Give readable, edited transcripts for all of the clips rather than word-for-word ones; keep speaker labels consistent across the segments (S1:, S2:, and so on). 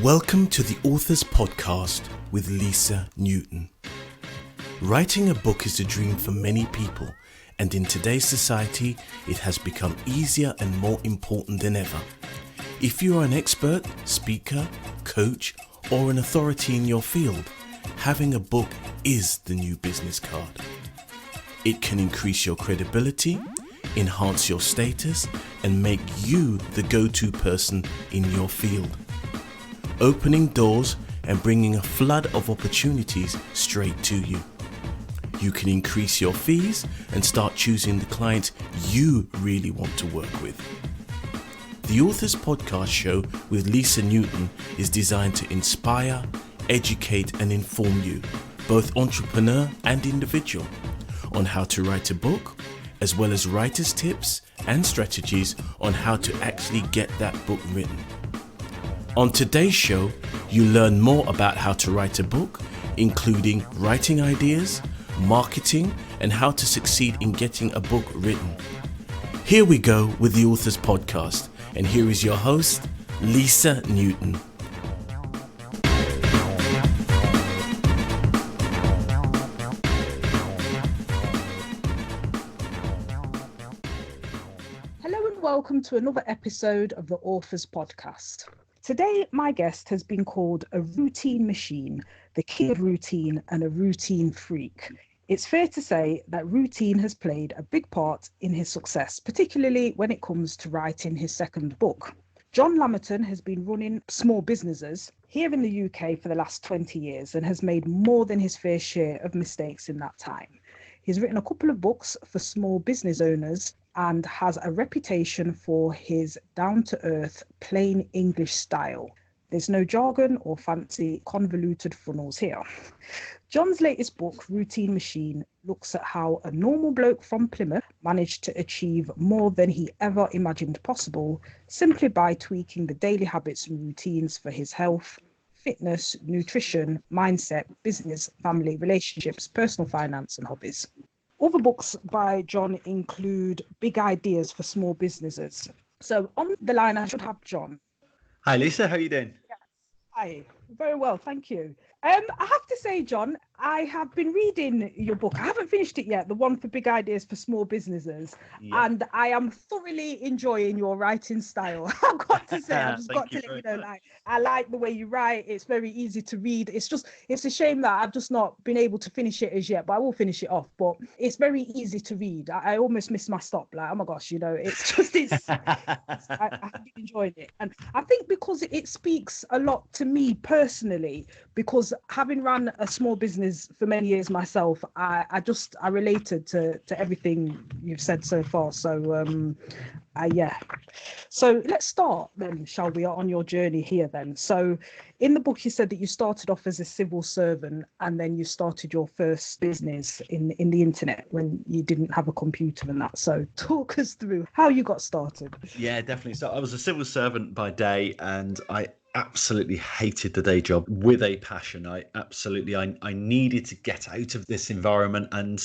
S1: Welcome to the Authors Podcast with Lisa Newton. Writing a book is a dream for many people, and in today's society, it has become easier and more important than ever. If you are an expert, speaker, coach, or an authority in your field, having a book is the new business card. It can increase your credibility, enhance your status, and make you the go-to person in your field, opening doors and bringing a flood of opportunities straight to you. You can increase your fees and start choosing the clients you really want to work with. The Authors Podcast show with Lisa Newton is designed to inspire, educate and inform you, both entrepreneur and individual, on how to write a book, as well as writer's tips and strategies on how to actually get that book written. On today's show, you learn more about how to write a book, including writing ideas, marketing, and how to succeed in getting a book written. Here we go with the Authors Podcast, and here is your host, Lisa Newton.
S2: Hello and welcome to another episode of the Authors Podcast. Today, my guest has been called a routine machine, the king of routine and a routine freak. It's fair to say that routine has played a big part in his success, particularly when it comes to writing his second book. John Lamerton has been running small businesses here in the UK for the last 20 years and has made more than his fair share of mistakes in that time. He's written a couple of books for small business owners and has a reputation for his down-to-earth, plain English style. There's no jargon or fancy convoluted funnels here. John's latest book, Routine Machine, looks at how a normal bloke from Plymouth managed to achieve more than he ever imagined possible simply by tweaking the daily habits and routines for his health, fitness, nutrition, mindset, business, family, relationships, personal finance and hobbies. Other books by John include Big Ideas for Small Businesses. So on the line, I should have John.
S3: Hi, Lisa. How are you doing?
S2: Yes. Hi. Very well. Thank you. I have to say, John, I have been reading your book. I haven't finished it yet, the one for Big Ideas for Small Businesses. Yeah. And I am thoroughly enjoying your writing style. I've got to say, I've just got to let you know, like, I like the way you write. It's very easy to read. It's a shame that I've just not been able to finish it as yet, but I will finish it off. But it's very easy to read. I almost missed my stop. Like, oh my gosh, I have been enjoying it. And I think because it speaks a lot to me personally, because having run a small business for many years myself, I related to everything you've said so far. So yeah. So let's start then, shall we, on your journey here then. So in the book, you said that you started off as a civil servant and then you started your first business in the internet when you didn't have a computer and that. So talk us through how you got started.
S3: Yeah, definitely. So I was a civil servant by day and I absolutely hated the day job with a passion. I needed to get out of this environment, and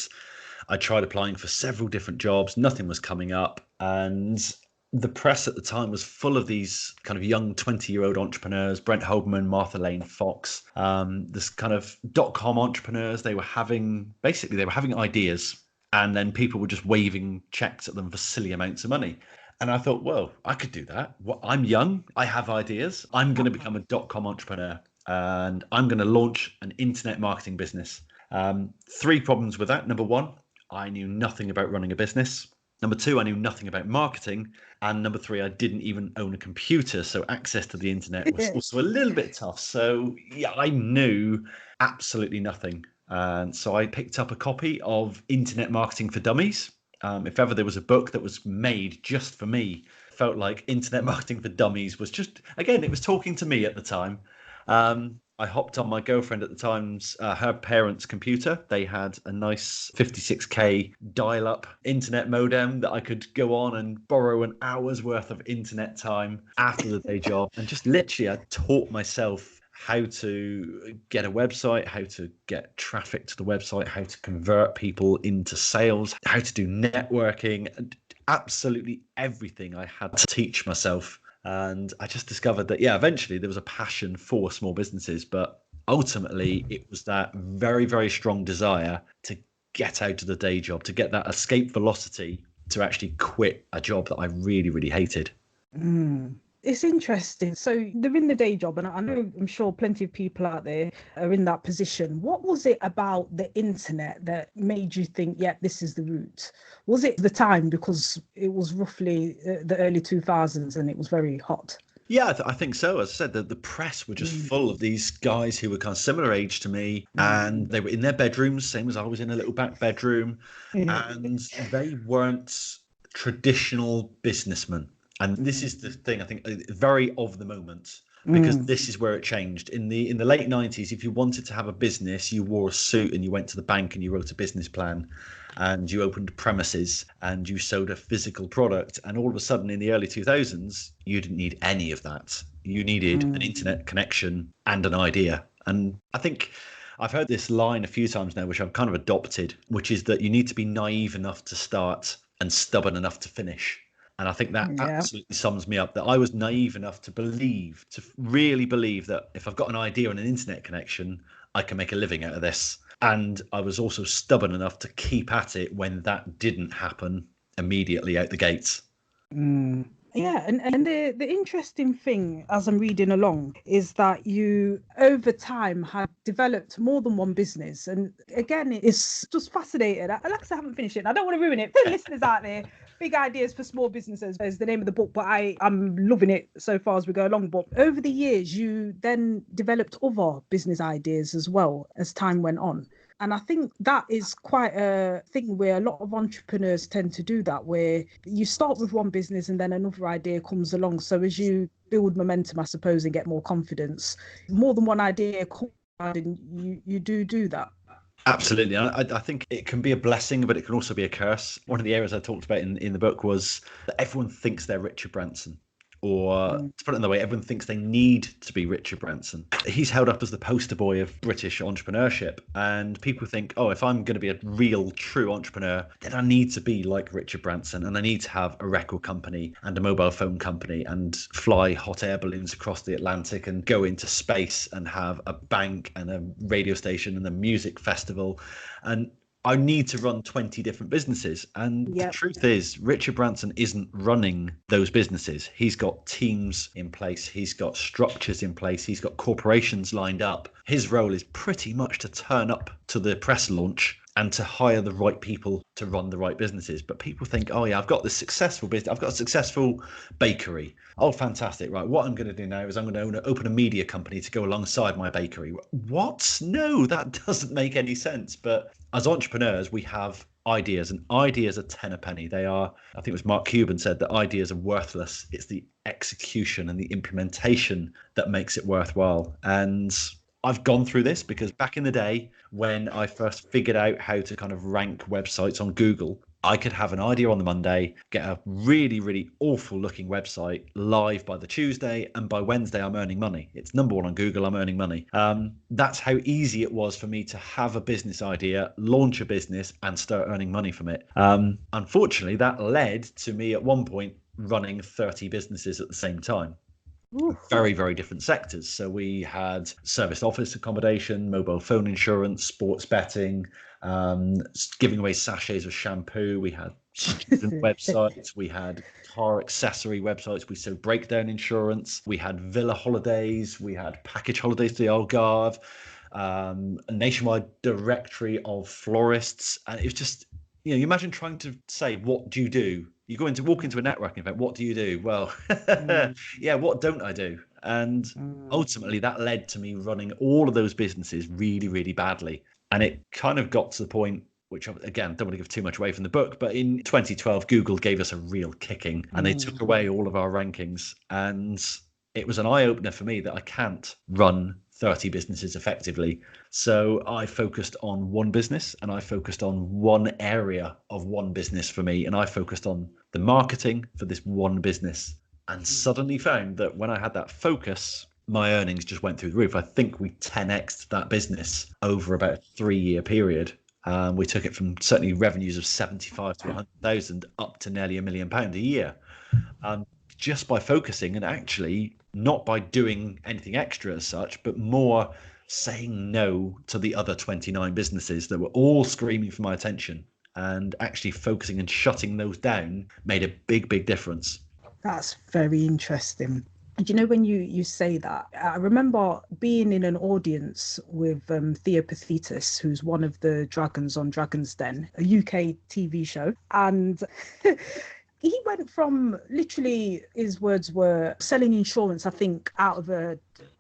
S3: I tried applying for several different jobs. Nothing was coming up, and the press at the time was full of these kind of young 20-year-old entrepreneurs, Brent Holdman, Martha Lane Fox, this kind of dot-com entrepreneurs. They were having ideas, and then people were just waving checks at them for silly amounts of money. And I thought, well, I could do that. Well, I'm young. I have ideas. I'm going to become a dot-com entrepreneur and I'm going to launch an internet marketing business. 3 problems with that. Number 1, I knew nothing about running a business. Number 2, I knew nothing about marketing. And number 3, I didn't even own a computer. So access to the internet was also a little bit tough. So yeah, I knew absolutely nothing. And so I picked up a copy of Internet Marketing for Dummies. If ever there was a book that was made just for me, felt like Internet Marketing for Dummies was just, again, it was talking to me at the time. I hopped on my girlfriend at the time's, her parents' computer. They had a nice 56k dial-up internet modem that I could go on and borrow an hour's worth of internet time after the day job. And just literally, I taught myself how to get a website, how to get traffic to the website, how to convert people into sales, how to do networking, and absolutely everything I had to teach myself. And I just discovered that, yeah, eventually there was a passion for small businesses, but ultimately it was that very, very strong desire to get out of the day job, to get that escape velocity, to actually quit a job that I really, really hated.
S2: It's interesting. So they're in the day job, and I know I'm sure plenty of people out there are in that position. What was it about the internet that made you think, yeah, this is the route? Was it the time because it was roughly the early 2000s and it was very hot?
S3: Yeah, I think so. As I said, the press were just full of these guys who were kind of similar age to me, and they were in their bedrooms, same as I was in a little back bedroom, and they weren't traditional businessmen. And this is the thing, I think, very of the moment, because this is where it changed. In the late 90s, if you wanted to have a business, you wore a suit and you went to the bank and you wrote a business plan and you opened premises and you sold a physical product. And all of a sudden in the early 2000s, you didn't need any of that. You needed an internet connection and an idea. And I think I've heard this line a few times now, which I've kind of adopted, which is that you need to be naive enough to start and stubborn enough to finish. And I think that absolutely sums me up, that I was naive enough to really believe that if I've got an idea and an internet connection, I can make a living out of this. And I was also stubborn enough to keep at it when that didn't happen immediately out the gates.
S2: Yeah, and the interesting thing as I'm reading along is that you over time have developed more than one business. And again, it's just fascinating. Like I haven't finished it. I don't want to ruin it for the listeners out there. Big Ideas for Small Businesses is the name of the book, but I'm loving it so far as we go along. But over the years, you then developed other business ideas as well as time went on. And I think that is quite a thing where a lot of entrepreneurs tend to do that, where you start with one business and then another idea comes along. So as you build momentum, I suppose, and get more confidence, more than one idea comes and you do that.
S3: Absolutely. I think it can be a blessing, but it can also be a curse. One of the areas I talked about in the book was that everyone thinks they're Richard Branson. Or to put it another way, everyone thinks they need to be Richard Branson. He's held up as the poster boy of British entrepreneurship. And people think, oh, if I'm going to be a real, true entrepreneur, then I need to be like Richard Branson. And I need to have a record company and a mobile phone company and fly hot air balloons across the Atlantic and go into space and have a bank and a radio station and a music festival. And I need to run 20 different businesses. And the truth is, Richard Branson isn't running those businesses. He's got teams in place. He's got structures in place. He's got corporations lined up. His role is pretty much to turn up to the press launch and to hire the right people to run the right businesses. But people think, oh yeah, I've got this successful business. I've got a successful bakery. Oh, fantastic. Right. What I'm going to do now is I'm going to open a media company to go alongside my bakery. What? No, that doesn't make any sense. But as entrepreneurs, we have ideas, and ideas are 10 a penny. They are, I think it was Mark Cuban said that ideas are worthless. It's the execution and the implementation that makes it worthwhile. And I've gone through this because back in the day when I first figured out how to kind of rank websites on Google, I could have an idea on the Monday, get a really, really awful looking website live by the Tuesday, and by Wednesday I'm earning money. It's number one on Google, I'm earning money. That's how easy it was for me to have a business idea, launch a business, and start earning money from it. Unfortunately, that led to me at one point running 30 businesses at the same time. Very, very different sectors. So we had serviced office accommodation, mobile phone insurance, sports betting, giving away sachets of shampoo. We had student websites. We had car accessory websites. We sold breakdown insurance. We had villa holidays. We had package holidays to the Algarve, a nationwide directory of florists. And it was just, you imagine trying to say, what do you do? You walk into a networking event. What do you do? Well, yeah, what don't I do? And ultimately that led to me running all of those businesses really, really badly. And it kind of got to the point, which again, don't want to give too much away from the book, but in 2012, Google gave us a real kicking and they took away all of our rankings. And it was an eye opener for me that I can't run 30 businesses effectively. So I focused on one business and I focused on one area of one business for me. And I focused on the marketing for this one business and suddenly found that when I had that focus, my earnings just went through the roof. I think we 10x'd that business over about a 3-year period. We took it from certainly revenues of 75 to 100,000 up to nearly £1 million a year. just by focusing and actually not by doing anything extra as such, but more saying no to the other 29 businesses that were all screaming for my attention, and actually focusing and shutting those down made a big difference.
S2: That's very interesting. And you know, when you say that, I remember being in an audience with Theo Pathetis, who's one of the dragons on Dragon's Den, a UK TV show. And he went from, literally, his words were selling insurance, I think, out of a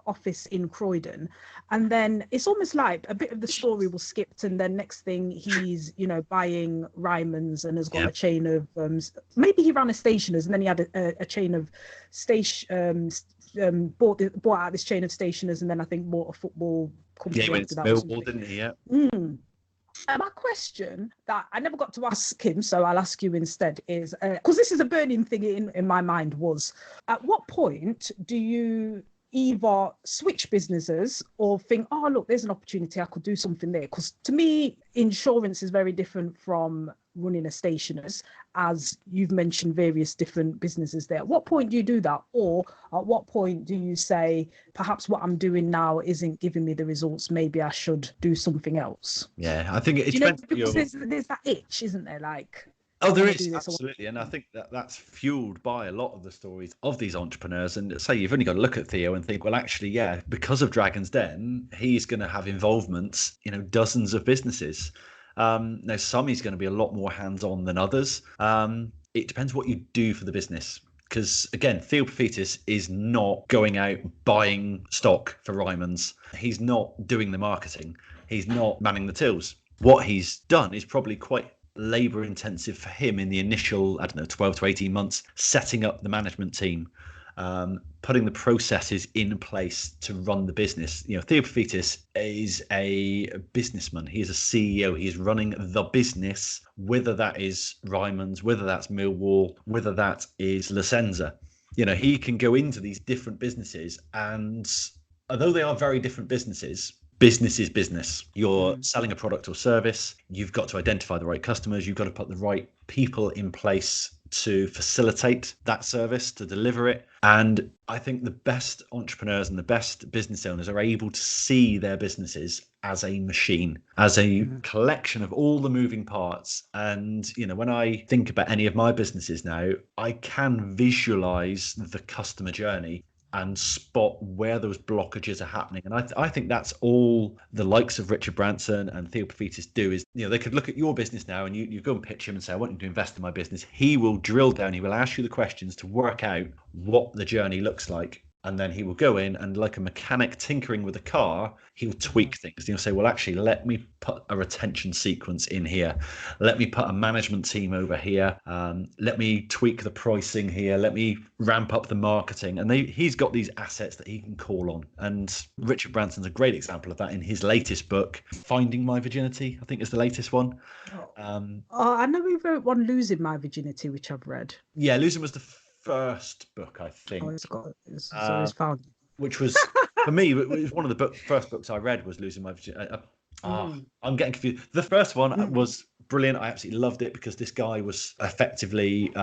S2: office in Croydon, and then it's almost like a bit of the story was skipped, and then next thing he's buying Ryman's and has got a chain of maybe he ran a stationers, and then he had a chain of station bought out this chain of stationers, and then I think bought a football company.
S3: Yeah, he went to Millwall, didn't he? Yeah.
S2: My question that I never got to ask him, so I'll ask you instead, is because this is a burning thing in my mind, was at what point do you either switch businesses or think, oh look, there's an opportunity, I could do something there? Because to me, insurance is very different from running a stationers, as you've mentioned various different businesses there. At what point do you do that? Or at what point do you say, perhaps what I'm doing now isn't giving me the results, maybe I should do something else?
S3: Yeah, I think it depends.
S2: Because there's that itch, isn't there? Like,
S3: oh, there is, absolutely. And I think that's fueled by a lot of the stories of these entrepreneurs. And say you've only got to look at Theo and think, well, actually, yeah, because of Dragon's Den, he's going to have involvement, dozens of businesses. Now, some he's going to be a lot more hands-on than others. It depends what you do for the business. Because, again, Theo Pathetis is not going out buying stock for Ryman's. He's not doing the marketing. He's not manning the tills. What he's done is probably quite labor intensive for him in the initial, 12 to 18 months, setting up the management team, putting the processes in place to run the business. Theo Pathetis is a businessman. He is a CEO. He is running the business, whether that is Ryman's, whether that's Millwall, whether that is La Senza. He can go into these different businesses, and although they are very different businesses, business is business. You're selling a product or service. You've got to identify the right customers. You've got to put the right people in place to facilitate that service, to deliver it. And I think the best entrepreneurs and the best business owners are able to see their businesses as a machine, as a collection of all the moving parts. And, when I think about any of my businesses now, I can visualize the customer journey and spot where those blockages are happening. And I think that's all the likes of Richard Branson and Theo Pathetis do. Is they could look at your business now and you go and pitch him and say, I want you to invest in my business. He will drill down, he will ask you the questions to work out what the journey looks like. And then he will go in and, like a mechanic tinkering with a car, he'll tweak things. He'll say, well, actually, let me put a retention sequence in here. Let me put a management team over here. Let me tweak the pricing here. Let me ramp up the marketing. And he's got these assets that he can call on. And Richard Branson's a great example of that in his latest book, Finding My Virginity, I think is the latest one.
S2: I know he wrote one, Losing My Virginity, which I've read.
S3: Yeah, Losing was the first book, I think.
S2: It's found.
S3: Which was, for me, it was one of the first books I read was Losing My Virginity. I'm getting confused. The first one was brilliant. I absolutely loved it because this guy was effectively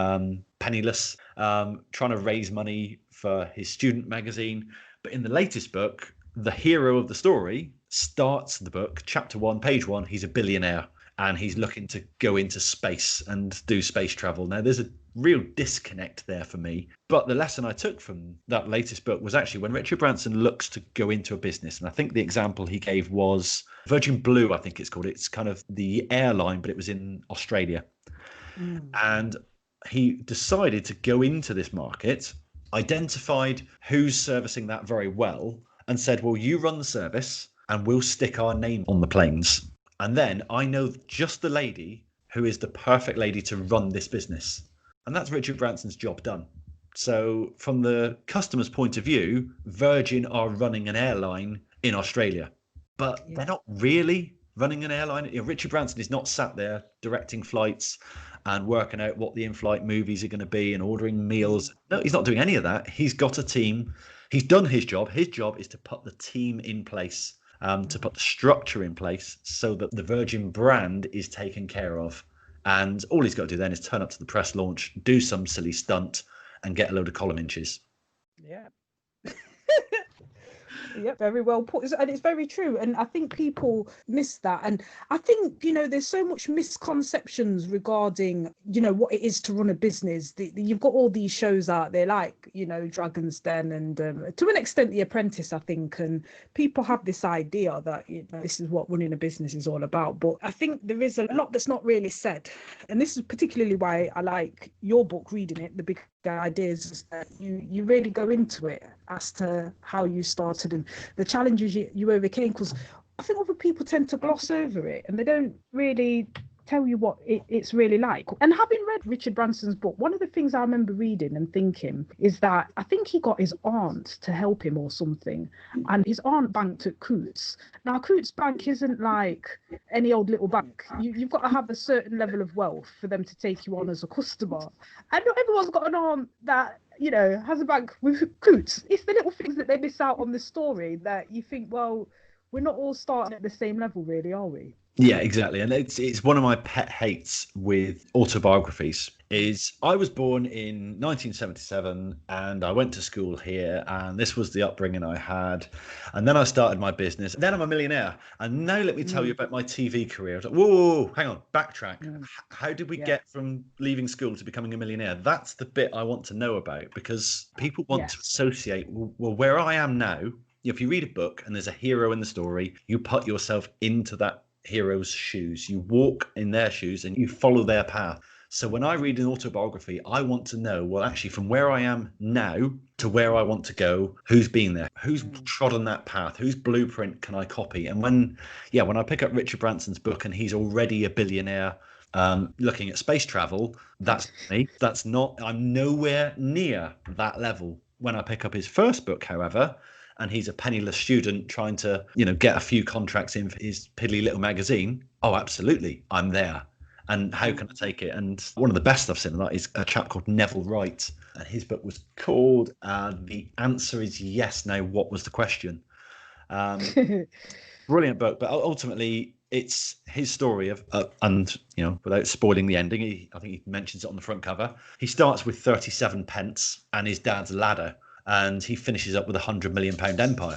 S3: penniless, trying to raise money for his student magazine. But in the latest book, the hero of the story starts the book, chapter 1, page 1, he's a billionaire. And he's looking to go into space and do space travel. Now, there's a real disconnect there for me. But the lesson I took from that latest book was actually when Richard Branson looks to go into a business. And I think the example he gave was Virgin Blue, I think it's called. It's kind of the airline, but it was in Australia. And he decided to go into this market, identified who's servicing that very well, and said, well, you run the service and we'll stick our name on the planes. And then I know just the lady who is the perfect lady to run this business. And that's Richard Branson's job done. So from the customer's point of view, Virgin are running an airline in Australia, but they're not really running an airline. Richard Branson is not sat there directing flights and working out what the in-flight movies are going to be and ordering meals. No, he's not doing any of that. He's got a team. He's done his job. His job is to put the team in place. To put the structure in place so that the Virgin brand is taken care of. And all he's got to do then is turn up to the press launch, do some silly stunt, and get a load of column inches.
S2: Yeah. Yeah, very well put. And it's very true. And I think people miss that. And I think, there's so much misconceptions regarding, what it is to run a business. You've got all these shows out there like, Dragon's Den and to an extent, The Apprentice, I think. And people have this idea that, this is what running a business is all about. But I think there is a lot that's not really said. And this is particularly why I like your book, reading it, The Big Ideas, is that you really go into it as to how you started and the challenges you overcame, because I think other people tend to gloss over it and they don't really tell you what it's really like. And having read Richard Branson's book, one of the things I remember reading and thinking is that I think he got his aunt to help him or something, and his aunt banked at Coutts. Now Coutts Bank isn't like any old little bank. You've got to have a certain level of wealth for them to take you on as a customer, and not everyone's got an aunt that has a bank with Coutts. It's the little things that they miss out on the story that you think, well, we're not all starting at the same level, really, are we?
S3: Yeah, exactly. And it's one of my pet hates with autobiographies is I was born in 1977 and I went to school here and this was the upbringing I had. And then I started my business. Then I'm a millionaire. And now let me tell you about my TV career. I was like, whoa, hang on, backtrack. How did we get from leaving school to becoming a millionaire? That's the bit I want to know about, because people want to associate, well, where I am now. If you read a book and there's a hero in the story, you put yourself into that hero's shoes, you walk in their shoes and you follow their path. So when I read an autobiography, I want to know, well, actually from where I am now to where I want to go, who's been there, who's trodden that path, whose blueprint can I copy? And when I pick up Richard Branson's book and he's already a billionaire looking at space travel, that's me. I'm nowhere near that level. When I pick up his first book, however, and he's a penniless student trying to, get a few contracts in for his piddly little magazine. Oh, absolutely. I'm there. And how can I take it? And one of the best I've seen of that is a chap called Neville Wright. And his book was called The Answer is Yes. Now, what was the question? Brilliant book. But ultimately, it's his story of, and, without spoiling the ending, I think he mentions it on the front cover. He starts with 37 pence and his dad's ladder, and he finishes up with £100 million empire.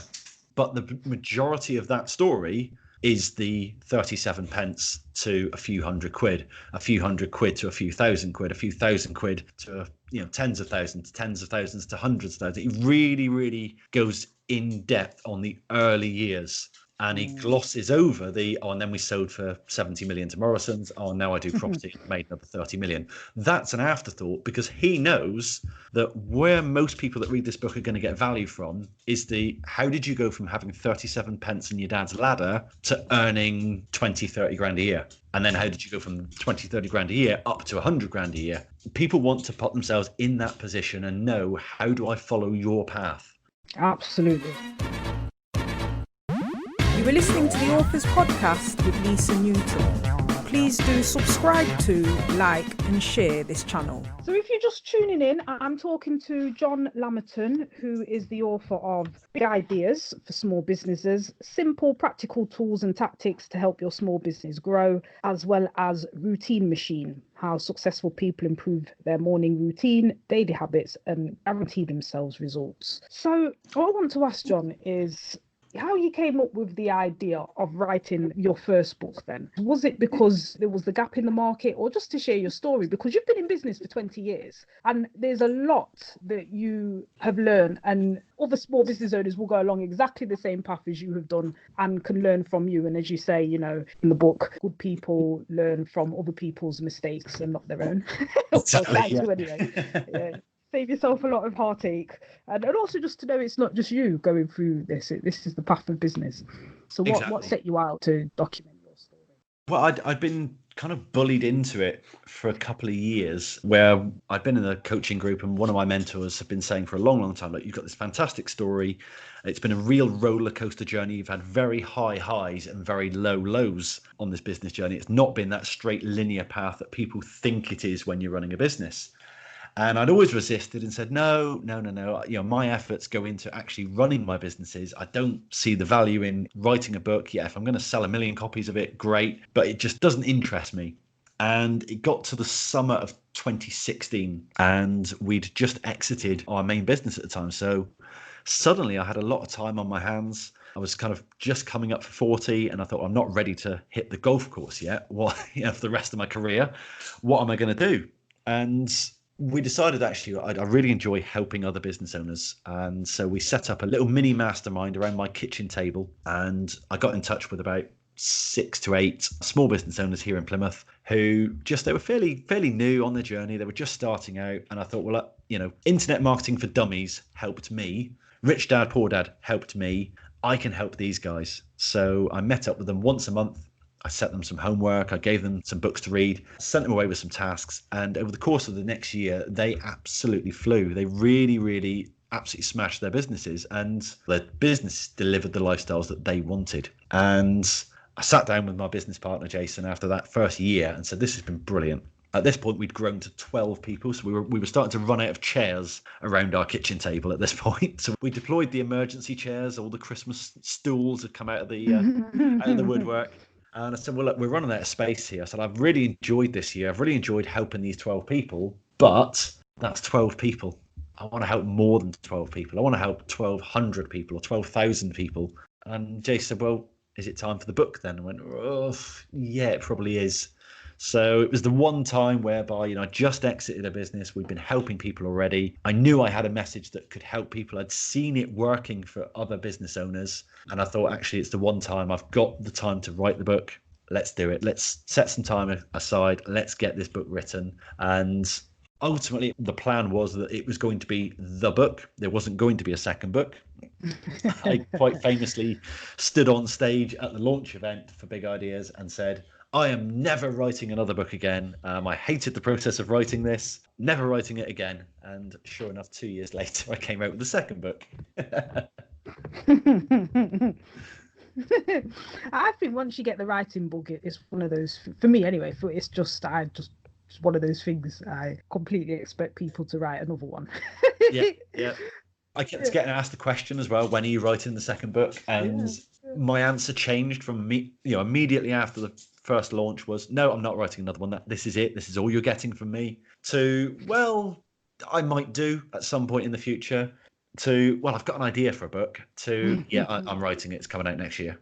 S3: But the majority of that story is the 37 pence to a few hundred quid, a few hundred quid to a few thousand quid, a few thousand quid to tens of thousands to hundreds of thousands. It really, really goes in depth on the early years. And he glosses over and then we sold for 70 million to Morrison's. Oh, now I do property and made another 30 million. That's an afterthought, because he knows that where most people that read this book are going to get value from is how did you go from having 37 pence in your dad's ladder to earning 20, 30 grand a year? And then how did you go from 20, 30 grand a year up to 100 grand a year? People want to put themselves in that position and know, how do I follow your path?
S2: Absolutely.
S4: You were listening to the Authors Podcast with Lisa Newton. Please do subscribe to, like and share this channel.
S2: So if you're just tuning in, I'm talking to John Lamerton, who is the author of Big Ideas for Small Businesses, Simple Practical Tools and Tactics to Help Your Small Business Grow, as well as Routine Machine, How Successful People Improve Their Morning Routine, Daily Habits and Guarantee Themselves Results. So what I want to ask John is how you came up with the idea of writing your first book then. Was it because there was the gap in the market, or just to share your story? Because you've been in business for 20 years and there's a lot that you have learned, and other small business owners will go along exactly the same path as you have done and can learn from you. And as you say, in the book, good people learn from other people's mistakes and not their own.
S3: Exactly.
S2: Anyway. Save yourself a lot of heartache, and also just to know it's not just you going through this. This is the path of business. So what set you out to document your story?
S3: Well, I'd been kind of bullied into it for a couple of years, where I'd been in a coaching group and one of my mentors had been saying for a long, long time, like, you've got this fantastic story. It's been a real roller coaster journey. You've had very high highs and very low lows on this business journey. It's not been that straight linear path that people think it is when you're running a business. And I'd always resisted and said, no. My efforts go into actually running my businesses. I don't see the value in writing a book. Yeah, if I'm going to sell 1 million copies of it, great. But it just doesn't interest me. And it got to the summer of 2016, and we'd just exited our main business at the time. So suddenly I had a lot of time on my hands. I was kind of just coming up for 40, and I thought, I'm not ready to hit the golf course yet. What, for the rest of my career, what am I going to do? And we decided actually I really enjoy helping other business owners. And so we set up a little mini mastermind around my kitchen table, and I got in touch with about 6 to 8 small business owners here in Plymouth who they were fairly new on their journey. They were just starting out, and I thought, well, internet marketing for dummies helped me. Rich Dad Poor Dad helped me. I can help these guys. So I met up with them once a month. I set them some homework. I gave them some books to read, sent them away with some tasks. And over the course of the next year, they absolutely flew. They really, really absolutely smashed their businesses, and their business delivered the lifestyles that they wanted. And I sat down with my business partner, Jason, after that first year and said, this has been brilliant. At this point, we'd grown to 12 people. So we were starting to run out of chairs around our kitchen table at this point. So we deployed the emergency chairs. All the Christmas stools had come out of the woodwork. And I said, well, look, we're running out of space here. I said, I've really enjoyed this year. I've really enjoyed helping these 12 people, but that's 12 people. I want to help more than 12 people. I want to help 1,200 people or 12,000 people. And Jay said, well, is it time for the book then? I went, oh, yeah, it probably is. So it was the one time whereby, I just exited a business. We'd been helping people already. I knew I had a message that could help people. I'd seen it working for other business owners. And I thought, actually, it's the one time I've got the time to write the book. Let's do it. Let's set some time aside. Let's get this book written. And ultimately, the plan was that it was going to be the book. There wasn't going to be a second book. I quite famously stood on stage at the launch event for Big Ideas and said, I am never writing another book again. I hated the process of writing this, never writing it again. And sure enough, 2 years later, I came out with the second book.
S2: I think once you get the writing bug, it's one of those, for me anyway, it's just one of those things. I completely expect people to write another one.
S3: Yeah. I kept getting asked the question as well, when are you writing the second book? And my answer changed from me, immediately after the first launch was, no, I'm not writing another one. This is it. This is all you're getting from me. To, well, I might do at some point in the future. To, well, I've got an idea for a book. To, yeah, I'm writing it. It's coming out next year.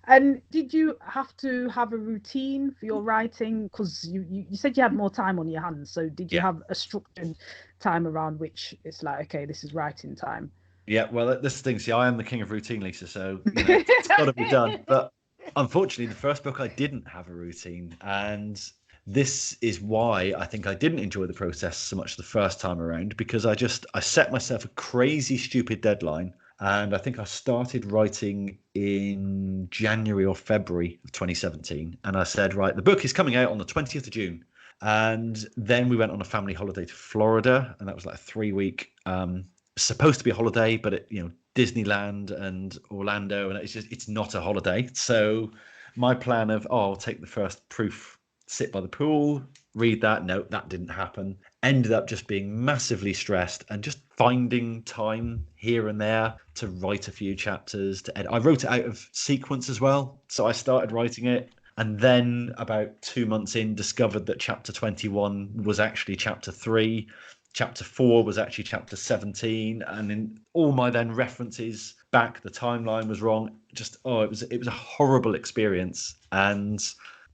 S2: And did you have to have a routine for your writing? Because you said you had more time on your hands. So did you have a structured time around which it's like, okay, this is writing time?
S3: Yeah, well, this thing, see, I am the king of routine, Lisa. So it's got to be done. But unfortunately, the first book, I didn't have a routine. And this is why I think I didn't enjoy the process so much the first time around, because I set myself a crazy, stupid deadline. And I think I started writing in January or February of 2017. And I said, right, the book is coming out on the 20th of June. And then we went on a family holiday to Florida. And that was like a 3-week, supposed to be a holiday, but Disneyland and Orlando. And it's not a holiday. So my plan of, I'll take the first proof, sit by the pool, read that. No, that didn't happen. Ended up just being massively stressed and just finding time here and there to write a few chapters, to edit. I wrote it out of sequence as well. So I started writing it. And then about 2 months in, discovered that chapter 21 was actually chapter 3. Chapter 4 was actually chapter 17. And in all my then references back, the timeline was wrong. Just, it was a horrible experience. And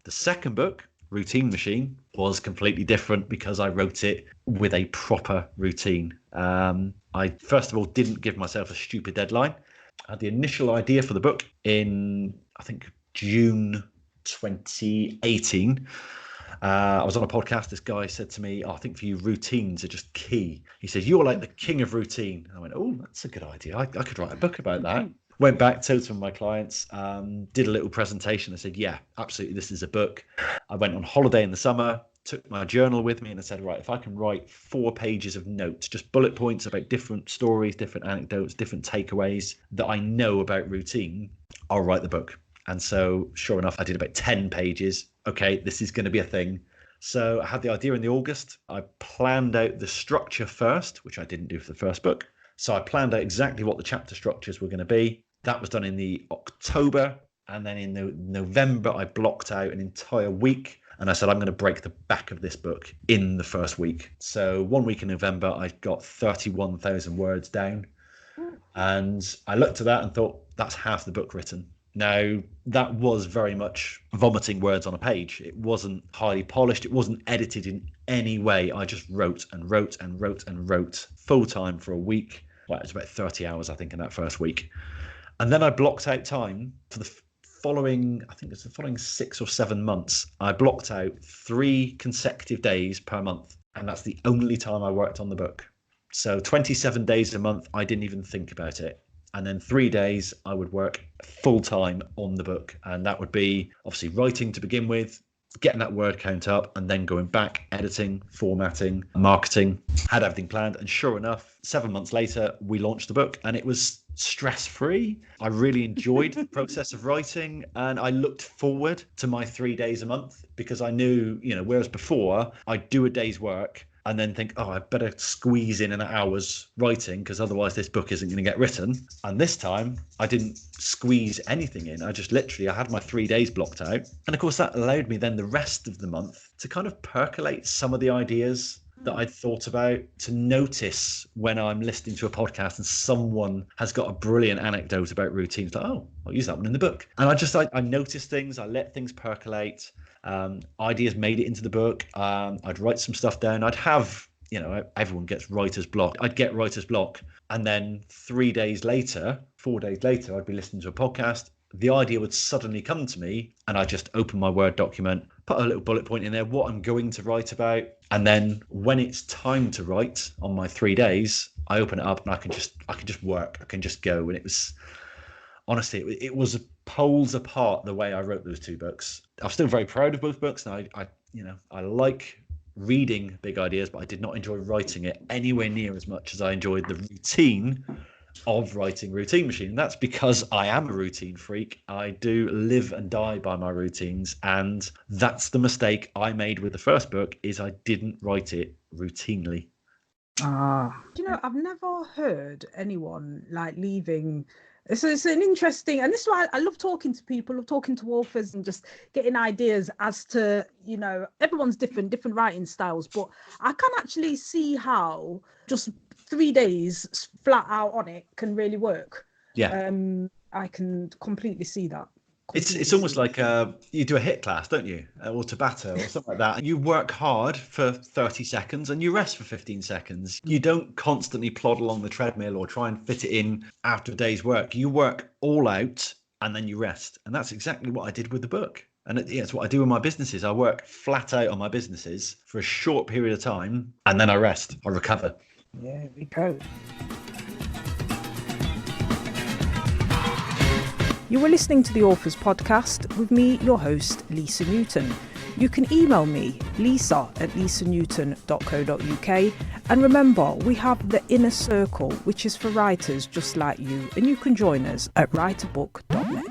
S3: the second book, Routine Machine, was completely different because I wrote it with a proper routine. I first of all didn't give myself a stupid deadline. I had the initial idea for the book in, I think, June 2018. I was on a podcast. This guy said to me, I think for you, routines are just key. He says, you're like the king of routine. I went, oh, that's a good idea. I could write a book about that. Went back to some of my clients, did a little presentation. I said, yeah, absolutely, this is a book. I went on holiday in the summer, took my journal with me, and I said, right, if I can write 4 pages of notes, just bullet points about different stories, different anecdotes, different takeaways that I know about routine, I'll write the book. And so sure enough, I did about 10 pages. Okay, this is going to be a thing. So I had the idea in the August. I planned out the structure first, which I didn't do for the first book. So I planned out exactly what the chapter structures were going to be. That was done in the October. And then in November, I blocked out an entire week. And I said, I'm going to break the back of this book in the first week. So 1 week in November, I got 31,000 words down. And I looked at that and thought, that's half the book written. Now, that was very much vomiting words on a page. It wasn't highly polished. It wasn't edited in any way. I just wrote and wrote and wrote and wrote full time for a week. Well, it was about 30 hours, I think, in that first week. And then I blocked out time for the following, I think it's the following 6 or 7 months. I blocked out 3 consecutive days per month. And that's the only time I worked on the book. So 27 days a month, I didn't even think about it. And then 3 days, I would work full time on the book. And that would be obviously writing to begin with, getting that word count up, and then going back, editing, formatting, marketing, had everything planned. And sure enough, 7 months later, we launched the book and it was stress-free. I really enjoyed the process of writing, and I looked forward to my 3 days a month because I knew, whereas before I'd do a day's work and then think, I better squeeze in an hour's writing because otherwise this book isn't going to get written. And this time I didn't squeeze anything in. I had my 3 days blocked out. And of course that allowed me then the rest of the month to kind of percolate some of the ideas that I'd thought about, to notice when I'm listening to a podcast and someone has got a brilliant anecdote about routines, like, I'll use that one in the book. And I noticed things, I let things percolate. Ideas made it into the book. I'd write some stuff down. I'd have, everyone gets writer's block. I'd get writer's block. And then 4 days later, I'd be listening to a podcast. The idea would suddenly come to me and I'd just open my Word document, put a little bullet point in there, what I'm going to write about. And then when it's time to write on my 3 days, I open it up and I can just work. I can just go. And it was, honestly, it was poles apart the way I wrote those 2 books. I'm still very proud of both books, and I like reading big ideas, but I did not enjoy writing it anywhere near as much as I enjoyed the routine of writing Routine Machine. And that's because I am a routine freak. I do live and die by my routines, and that's the mistake I made with the first book, is I didn't write it routinely.
S2: I've never heard anyone like leaving. So it's an interesting, and this is why I love talking to people, love talking to authors and just getting ideas as to, everyone's different writing styles, but I can actually see how just 3 days flat out on it can really work.
S3: Yeah.
S2: I can completely see that.
S3: It's almost like you do a HIIT class, don't you? Or Tabata or something like that. You work hard for 30 seconds and you rest for 15 seconds. You don't constantly plod along the treadmill or try and fit it in after a day's work. You work all out and then you rest. And that's exactly what I did with the book. And it's what I do in my businesses. I work flat out on my businesses for a short period of time and then I rest. I recover.
S2: There we go.
S4: You were listening to the Authors Podcast with me, your host, Lisa Newton. You can email me, lisa@lisanewton.co.uk. And remember, we have the Inner Circle, which is for writers just like you, and you can join us at writerbook.net.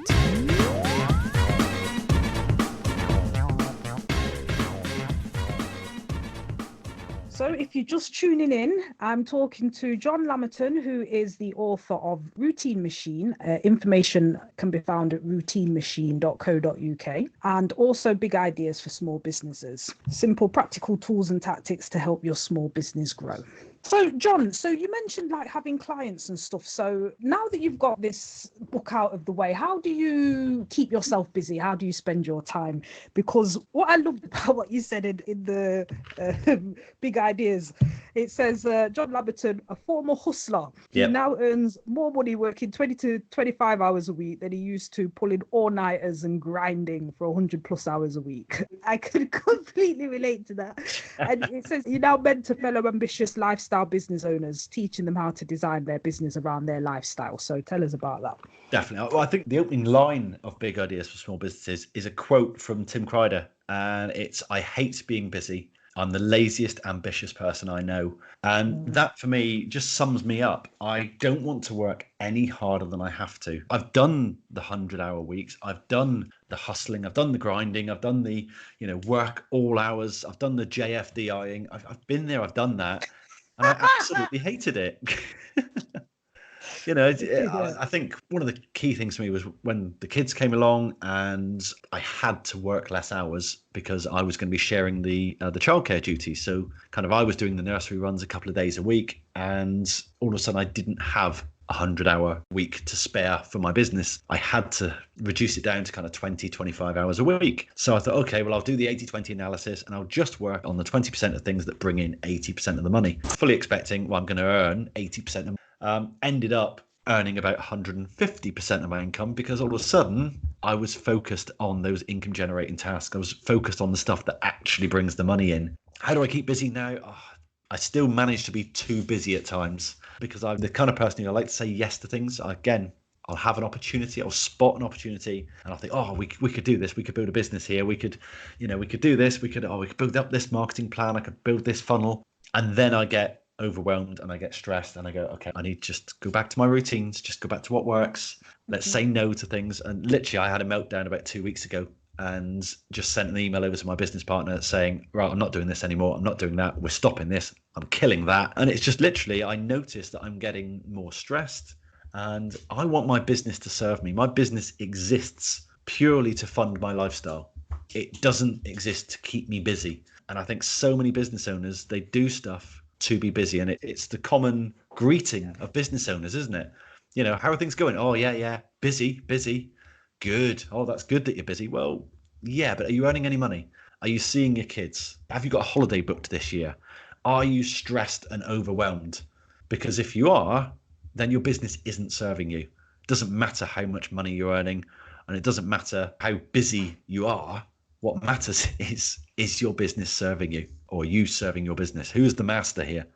S2: So if you're just tuning in, I'm talking to John Lamerton, who is the author of Routine Machine. Information can be found at routinemachine.co.uk, and also Big Ideas for Small Businesses. Simple, practical tools and tactics to help your small business grow. So John, you mentioned like having clients and stuff. So now that you've got this book out of the way, how do you keep yourself busy? How do you spend your time? Because what I loved about what you said in the Big Ideas, it says John Lamerton, a former hustler. He now earns more money working 20 to 25 hours a week than he used to pulling all-nighters and grinding for 100+ hours a week. I could completely relate to that. And it says you now mentor fellow ambitious lifestyle business owners, teaching them how to design their business around their lifestyle. So tell us about that.
S3: Definitely. Well, I think the opening line of Big Ideas for Small Businesses is a quote from Tim Kreider, and it's, "I hate being busy. I'm the laziest ambitious person I know." And that for me just sums me up. I don't want to work any harder than I have to. I've done the 100-hour weeks. I've done the hustling. I've done the grinding. I've done the, work all hours. I've done the JFDIing. I've been there. I've done that. And I absolutely hated it. I think one of the key things for me was when the kids came along and I had to work less hours because I was going to be sharing the childcare duties. So kind of I was doing the nursery runs a couple of days a week, and all of a sudden I didn't have 100-hour week to spare for my business. I had to reduce it down to kind of 20, 25 hours a week. So I thought, okay, well, I'll do the 80-20 analysis and I'll just work on the 20% of things that bring in 80% of the money. Fully expecting, well, I'm going to earn 80% of ended up earning about 150% of my income because all of a sudden I was focused on those income generating tasks. I was focused on the stuff that actually brings the money in. How do I keep busy now? I still manage to be too busy at times because I'm the kind of person who I like to say yes to things. Again, I'll have an opportunity, I'll spot an opportunity, and I'll think, oh, we could do this. We could build a business here. We could do this. We could build up this marketing plan. I could build this funnel. And then I get overwhelmed and I get stressed and I go, okay, I need to just go back to my routines, just go back to what works. Let's say no to things. And literally I had a meltdown about 2 weeks ago and just sent an email over to my business partner saying, right, I'm not doing this anymore. I'm not doing that. We're stopping this. I'm killing that. And it's just literally, I noticed that I'm getting more stressed and I want my business to serve me. My business exists purely to fund my lifestyle. It doesn't exist to keep me busy. And I think so many business owners, they do stuff to be busy. And it's the common greeting of business owners, isn't it? How are things going? Oh, yeah. Busy. Good. Oh, that's good that you're busy. Well, yeah, but are you earning any money? Are you seeing your kids? Have you got a holiday booked this year? Are you stressed and overwhelmed? Because if you are, then your business isn't serving you. It doesn't matter how much money you're earning, and it doesn't matter how busy you are. What matters is your business serving you, or you serving your business? Who's the master here?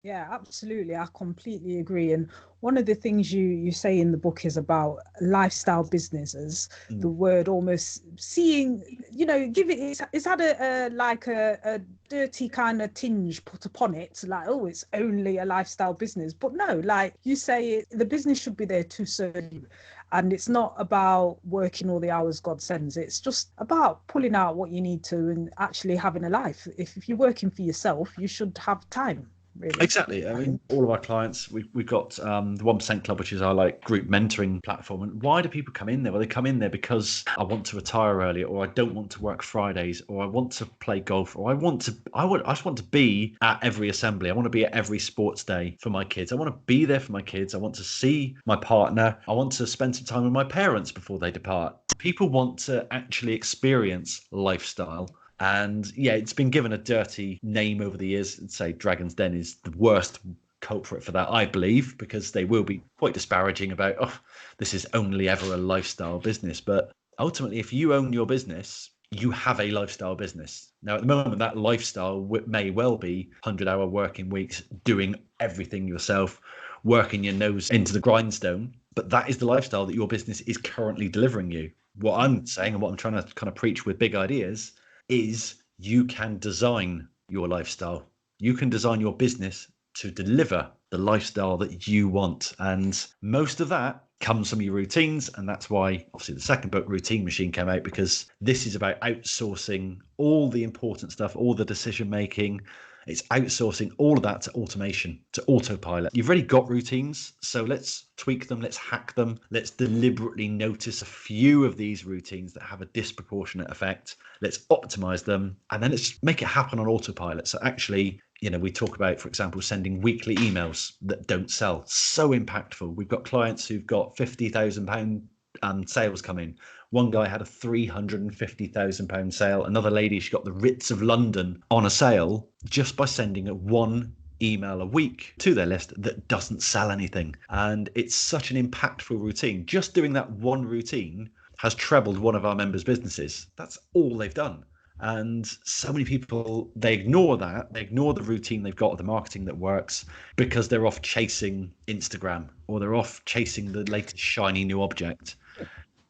S2: Yeah, absolutely. I completely agree. And one of the things you say in the book is about lifestyle businesses, the word almost seeing, it's had a dirty kind of tinge put upon it, like, oh, it's only a lifestyle business. But no, like you say, the business should be there to serve you. And it's not about working all the hours God sends. It's just about pulling out what you need to and actually having a life. If you're working for yourself, you should have time. Really.
S3: Exactly. I mean, all of our clients, we've got the 1% Club, which is our group mentoring platform. And why do people come in there? Well, they come in there because I want to retire earlier, or I don't want to work Fridays, or I want to play golf, or I just want to be at every assembly. I want to be at every sports day for my kids. I want to be there for my kids. I want to see my partner. I want to spend some time with my parents before they depart. People want to actually experience lifestyle. And yeah, it's been given a dirty name over the years. I'd say Dragon's Den is the worst culprit for that, I believe, because they will be quite disparaging about, oh, this is only ever a lifestyle business. But ultimately, if you own your business, you have a lifestyle business. Now, at the moment, that lifestyle may well be 100-hour working weeks, doing everything yourself, working your nose into the grindstone. But that is the lifestyle that your business is currently delivering you. What I'm saying and what I'm trying to kind of preach with big ideas is you can design your lifestyle. You can design your business to deliver the lifestyle that you want. And most of that comes from your routines. And that's why, obviously, the second book, Routine Machine, came out, because this is about outsourcing all the important stuff, all the decision making. It's outsourcing all of that to automation, to autopilot. You've already got routines, so let's tweak them, let's hack them, let's deliberately notice a few of these routines that have a disproportionate effect. Let's optimize them, and then let's make it happen on autopilot. So actually, we talk about, for example, sending weekly emails that don't sell. So impactful. We've got clients who've got £50,000 sales coming. One guy had a £350,000 sale. Another lady, she got the Ritz of London on a sale just by sending one email a week to their list that doesn't sell anything. And it's such an impactful routine. Just doing that one routine has trebled one of our members' businesses. That's all they've done. And so many people, they ignore that. They ignore the routine they've got, the marketing that works, because they're off chasing Instagram, or they're off chasing the latest shiny new object.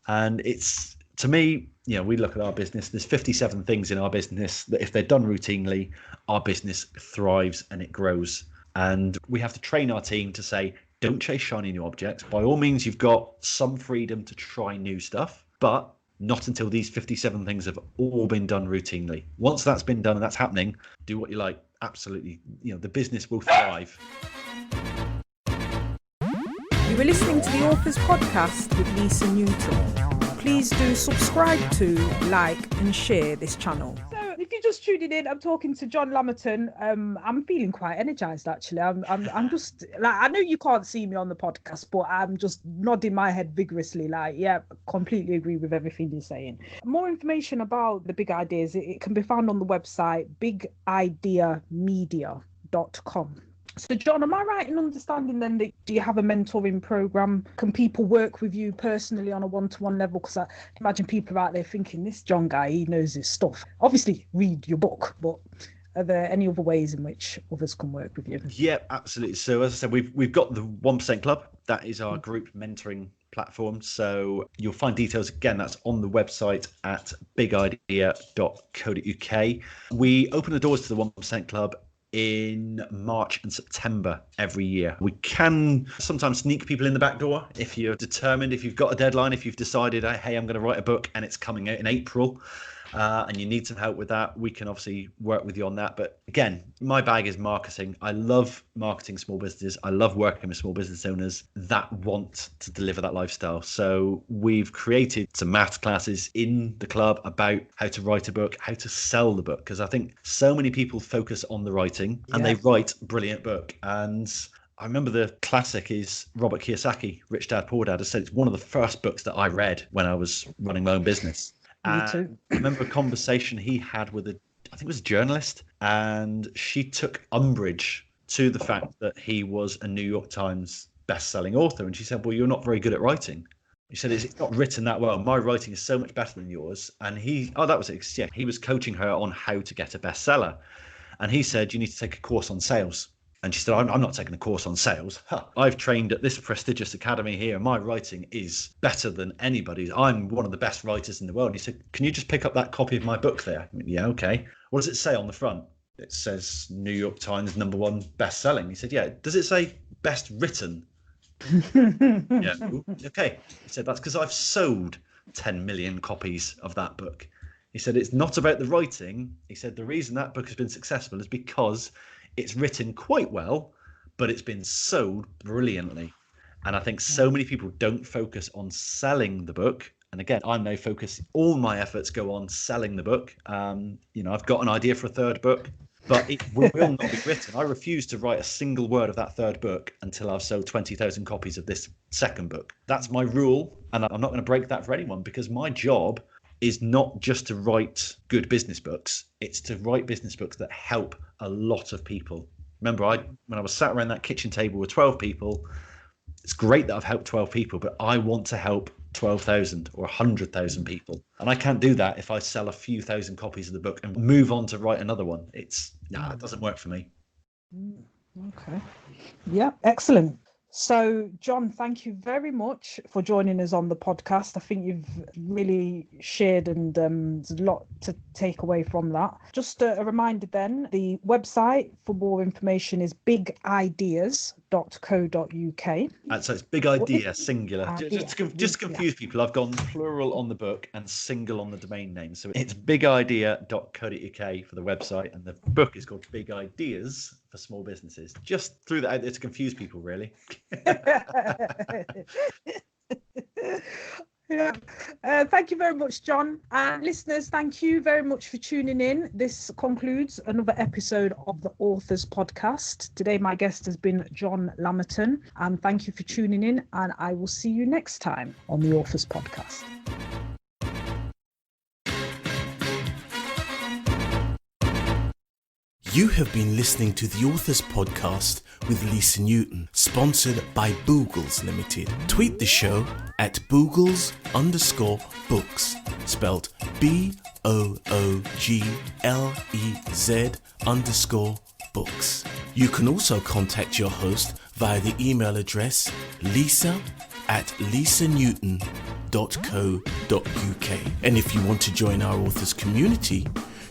S3: And it's, to me, we look at our business, there's 57 things in our business that if they're done routinely, our business thrives and it grows. And we have to train our team to say, don't chase shiny new objects. By all means, you've got some freedom to try new stuff, but not until these 57 things have all been done routinely. Once that's been done and that's happening, do what you like. Absolutely. The business will thrive.
S4: You are listening to the Authors Podcast with Lisa Newton. Please do subscribe to, like and share this channel.
S2: So if you're just tuning in, I'm talking to John Lamerton. I'm feeling quite energized actually. I'm just like, I know you can't see me on the podcast, but I'm just nodding my head vigorously like, yeah, completely agree with everything you're saying. More information about the Big Ideas, it can be found on the website bigideamedia.com. So John, am I right in understanding then that do you have a mentoring program? Can people work with you personally on a one-to-one level? Because I imagine people are out there thinking, this John guy, he knows his stuff. Obviously read your book, but are there any other ways in which others can work with you?
S3: Yeah, absolutely. So as I said, we've got the 1% Club. That is our group mentoring platform. So you'll find details, again, that's on the website at bigidea.co.uk. We open the doors to the 1% Club in March and September every year. We can sometimes sneak people in the back door if you're determined, if you've got a deadline, if you've decided, hey, I'm going to write a book and it's coming out in April, and you need some help with that, we can obviously work with you on that. But again, my bag is marketing. I love marketing small businesses. I love working with small business owners that want to deliver that lifestyle. So we've created some maths classes in the club about how to write a book, how to sell the book, because I think so many people focus on the writing and they write brilliant book. And I remember the classic is Robert Kiyosaki, Rich Dad, Poor Dad, has said it's one of the first books that I read when I was running my own business. Me too. I remember a conversation he had with I think it was a journalist, and she took umbrage to the fact that he was a New York Times best-selling author. And she said, well, you're not very good at writing. He said, it's not written that well. My writing is so much better than yours. And he was coaching her on how to get a bestseller. And he said, you need to take a course on sales. And she said, I'm not taking a course on sales. I've trained at this prestigious academy here. My writing is better than anybody's. I'm one of the best writers in the world. And he said, can you just pick up that copy of my book there? I went, yeah, okay. What does it say on the front? It says New York Times #1 best-selling. He said, yeah. Does it say best written? Yeah. Ooh, okay. He said, that's because I've sold 10 million copies of that book. He said, it's not about the writing. He said, the reason that book has been successful is because it's written quite well, but it's been sold brilliantly. And I think so many people don't focus on selling the book. And again, I'm now focused, all my efforts go on selling the book. I've got an idea for a third book, but it will not be written. I refuse to write a single word of that third book until I've sold 20,000 copies of this second book. That's my rule. And I'm not going to break that for anyone, because my job is not just to write good business books. It's to write business books that help a lot of people. Remember, when I was sat around that kitchen table with 12 people, it's great that I've helped 12 people, but I want to help 12,000 or 100,000 people. And I can't do that if I sell a few thousand copies of the book and move on to write another one. It doesn't work for me.
S2: Okay. Yeah, excellent. So, John, thank you very much for joining us on the podcast. I think you've really shared, and there's a lot to take away from that. Just a reminder then, the website for more information is bigideas.co.uk.
S3: And so it's Big Idea, singular. Just to confuse people, I've gone plural on the book and single on the domain name. So it's bigidea.co.uk for the website, and the book is called Big Ideas for Small Businesses. Just threw that out there to confuse people, really.
S2: Yeah. Thank you very much, John. And listeners, thank you very much for tuning in. This concludes another episode of the Authors Podcast. Today, my guest has been John Lamerton. And thank you for tuning in. And I will see you next time on the Authors Podcast.
S1: You have been listening to the Authors Podcast with Lisa Newton, sponsored by Boogles Limited. Tweet the show at Boogles_books, spelled BOOGLEZ_books. You can also contact your host via the email address lisa@lisanewton.co.uk. And if you want to join our authors community,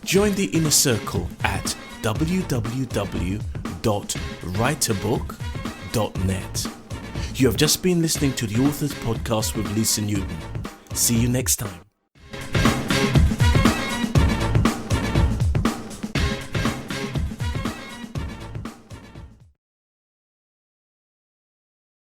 S1: join the inner circle at www.writeabook.net. You have just been listening to the Authors Podcast with Lisa Newton. See you next time.